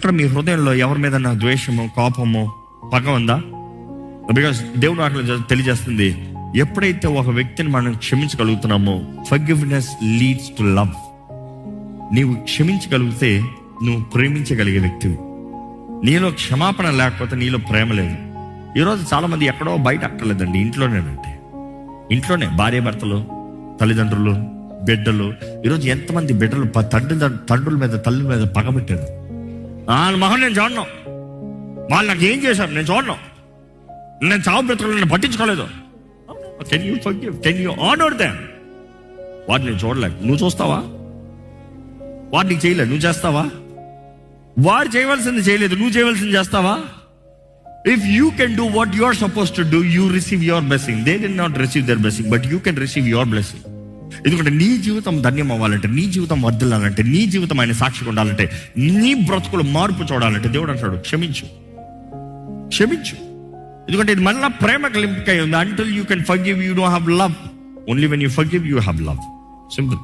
ఎక్కడ మీ హృదయంలో ఎవరి మీద నా ద్వేషము, కోపము, పగ ఉందా? బికాస్ దేవుడు అట్లా తెలియజేస్తుంది, ఎప్పుడైతే ఒక వ్యక్తిని మనం క్షమించగలుగుతున్నామో, ఫర్గివ్నెస్ లీడ్స్ టు లవ్. నీవు క్షమించగలిగితే నువ్వు ప్రేమించగలిగే వ్యక్తివి. నీలో క్షమాపణ లేకపోతే నీలో ప్రేమ లేదు. ఈరోజు చాలా మంది ఎక్కడో బయట అక్కర్లేదండి, ఇంట్లోనే భార్య భర్తలు, తల్లిదండ్రులు, బిడ్డలు. ఈరోజు ఎంతమంది బిడ్డలు తండ్రుల మీద తల్లుల మీద పగబెట్టారు. వాళ్ళ మొహం నేను చూడను, వాళ్ళు నాకు ఏం చేశారు నేను చూడను, నేను చావు బ్రతుకులు నన్ను పట్టించుకోలేదు. Can you forgive? Can you honour them? వాడు నేను చూడలేక నువ్వు చూస్తావా? వాడు నీకు చేయలేదు, నువ్వు చేస్తావా? వాడు చేయవలసింది చేయలేదు, నువ్వు చేయవలసింది చేస్తావా? If you can do what you are suppose to do, you receive your blessing. They did not receive their blessing, but you can receive your blessing. ఎందుకంటే నీ జీవితం ధన్యం అవ్వాలంటే, నీ జీవితం వర్ధిల్లాలంటే, నీ జీవితం ఆయన సాక్షిగా ఉండాలంటే, నీ బ్రతుకులు మార్పు చూడాలంటే దేవుడు అంటాడు క్షమించు. ఎందుకంటే ఇది మళ్ళీ ప్రేమ కలింపై ఉంది. Until you can forgive you don't have love. Only when you forgive you have love. Simple.